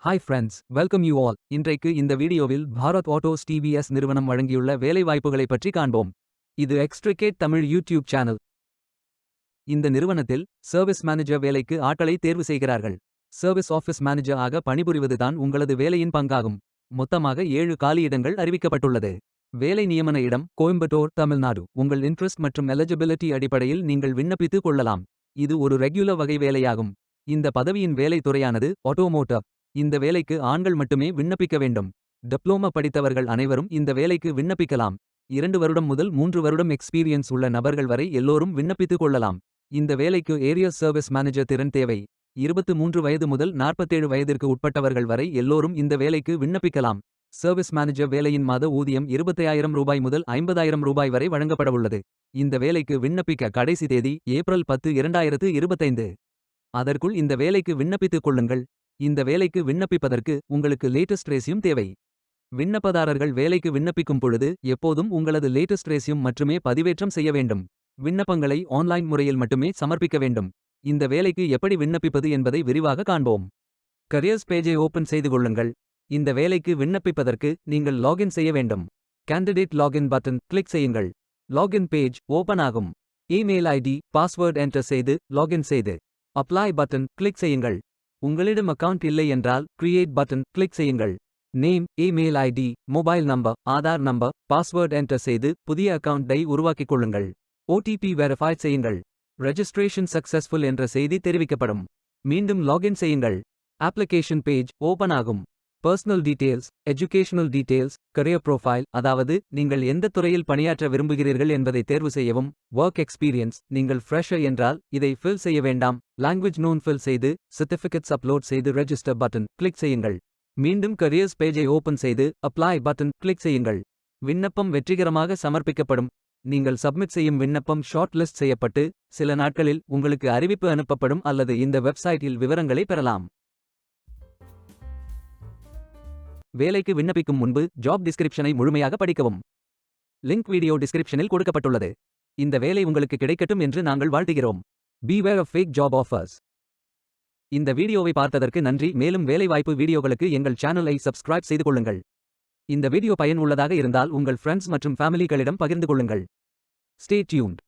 Hi friends, welcome you all. இன்றைக்கு இந்த வீடியோவில் பாரத் ஆட்டோஸ் டிவிஎஸ் நிறுவனம் வழங்கியுள்ள வேலைவாய்ப்புகளைப் பற்றி காண்போம். இது எக்ஸ்ட்ரிகேட் தமிழ் யூடியூப் சேனல். இந்த நிறுவனத்தில் சர்வீஸ் மேனேஜர் வேலைக்கு ஆட்களை தேர்வு செய்கிறார்கள். சர்வீஸ் ஆஃபீஸ் மேனேஜர் ஆக பணிபுரிவதுதான் உங்களது வேலையின் பங்காகும். மொத்தமாக 7 காலியிடங்கள் அறிவிக்கப்பட்டுள்ளது. வேலை நியமன இடம் கோயம்புத்தூர், தமிழ்நாடு. உங்கள் இன்ட்ரெஸ்ட் மற்றும் எலிஜிபிலிட்டி அடிப்படையில் நீங்கள் விண்ணப்பித்துக் கொள்ளலாம். இது ஒரு ரெகுலர் வகை வேலையாகும். இந்த பதவியின் வேலை துறையானது ஆட்டோமோட்டிவ். இந்த வேலைக்கு ஆண்கள் மட்டுமே விண்ணப்பிக்க வேண்டும். டிப்ளோமா படித்தவர்கள் அனைவரும் இந்த வேலைக்கு விண்ணப்பிக்கலாம். 2 வருடம் முதல் 3 வருடம் எக்ஸ்பீரியன்ஸ் உள்ள நபர்கள் வரை எல்லோரும் விண்ணப்பித்துக் கொள்ளலாம். இந்த வேலைக்கு ஏரியா சர்வீஸ் மேனேஜர் திறன் தேவை. 23 வயது முதல் 47 வயதிற்கு உட்பட்டவர்கள் வரை எல்லோரும் இந்த வேலைக்கு விண்ணப்பிக்கலாம். சர்வீஸ் மேனேஜர் வேலையின் மாத ஊதியம் ரூ. 20,000 முதல் ரூ. 50,000 வரை வழங்கப்படவுள்ளது. இந்த வேலைக்கு விண்ணப்பிக்க கடைசி தேதி ஏப்ரல் 10, 2025. அதற்குள் இந்த வேலைக்கு விண்ணப்பித்துக் கொள்ளுங்கள். இந்த வேலைக்கு விண்ணப்பிப்பதற்கு உங்களுக்கு லேட்டஸ்ட் ரெஸ்யூம் தேவை. விண்ணப்பதாரர்கள் வேலைக்கு விண்ணப்பிக்கும் பொழுது எப்போதும் உங்களது லேட்டஸ்ட் ரெஸ்யூம் மட்டுமே பதிவேற்றம் செய்ய வேண்டும். விண்ணப்பங்களை ஆன்லைன் முறையில் மட்டுமே சமர்ப்பிக்க வேண்டும். இந்த வேலைக்கு எப்படி விண்ணப்பிப்பது என்பதை விரிவாக காண்போம். கரியர்ஸ் பேஜை ஓபன் செய்து கொள்ளுங்கள். இந்த வேலைக்கு விண்ணப்பிப்பதற்கு நீங்கள் லாகின் செய்ய வேண்டும். கேண்டிடேட் லாகின் பட்டன் கிளிக் செய்யுங்கள். லாகின் பேஜ் ஓபன் ஆகும். இமெயில் ஐடி, பாஸ்வேர்ட் என்டர் செய்து லாகின் செய்து அப்ளை பட்டன் கிளிக் செய்யுங்கள். உங்களிடம் அக்கவுண்ட் இல்லை என்றால் கிரியேட் பட்டன் கிளிக் செய்யுங்கள். Name, email ID, mobile number, Aadhaar number, password enter செய்து புதிய அக்கவுண்டை உருவாக்கிக் கொள்ளுங்கள். ஓடிபி வெரிஃபை செய்யுங்கள். ரெஜிஸ்ட்ரேஷன் சக்சஸ்ஃபுல் என்ற செய்தி தெரிவிக்கப்படும். மீண்டும் லாகின் செய்யுங்கள். அப்ளிகேஷன் பேஜ் ஓபன் ஆகும். Personal details, educational details, career profile, அதாவது நீங்கள் எந்த துறையில் பணியாற்ற விரும்புகிறீர்கள் என்பதை தேர்வு செய்யவும். ஒர்க் எக்ஸ்பீரியன்ஸ், நீங்கள் ஃப்ரெஷர் என்றால் இதை ஃபில் செய்ய வேண்டாம். லாங்குவேஜ் நோன் ஃபில் செய்து சர்டிஃபிகேட்ஸ் அப்லோட் செய்து ரெஜிஸ்டர் பட்டன் கிளிக் செய்யுங்கள். மீண்டும் கரியர்ஸ் பேஜை ஓபன் செய்து அப்ளை பட்டன் கிளிக் செய்யுங்கள். விண்ணப்பம் வெற்றிகரமாக சமர்ப்பிக்கப்படும். நீங்கள் சப்மிட் செய்யும் விண்ணப்பம் ஷார்ட் லிஸ்ட் செய்யப்பட்டு சில நாட்களில் உங்களுக்கு அறிவிப்பு அனுப்பப்படும் அல்லது இந்த வெப்சைட்டில் விவரங்களை பெறலாம். வேலைக்கு விண்ணப்பிக்கும் முன்பு ஜாப் டிஸ்கிரிப்ஷனை முழுமையாக படிக்கவும். லிங்க் வீடியோ டிஸ்கிரிப்ஷனில் கொடுக்கப்பட்டுள்ளது. இந்த வேலை உங்களுக்கு கிடைக்கட்டும் என்று நாங்கள் வாழ்த்துகிறோம். Beware of fake job offers. இந்த வீடியோவை பார்த்ததற்கு நன்றி. மேலும் வேலைவாய்ப்பு வீடியோகளுக்கு எங்கள் சேனலை சப்ஸ்கிரைப் செய்து கொள்ளுங்கள். இந்த வீடியோ பயன் உள்ளதாக இருந்தால் உங்கள் ஃப்ரெண்ட்ஸ் மற்றும் ஃபேமிலிகளிடம் பகிர்ந்து கொள்ளுங்கள். Stay tuned.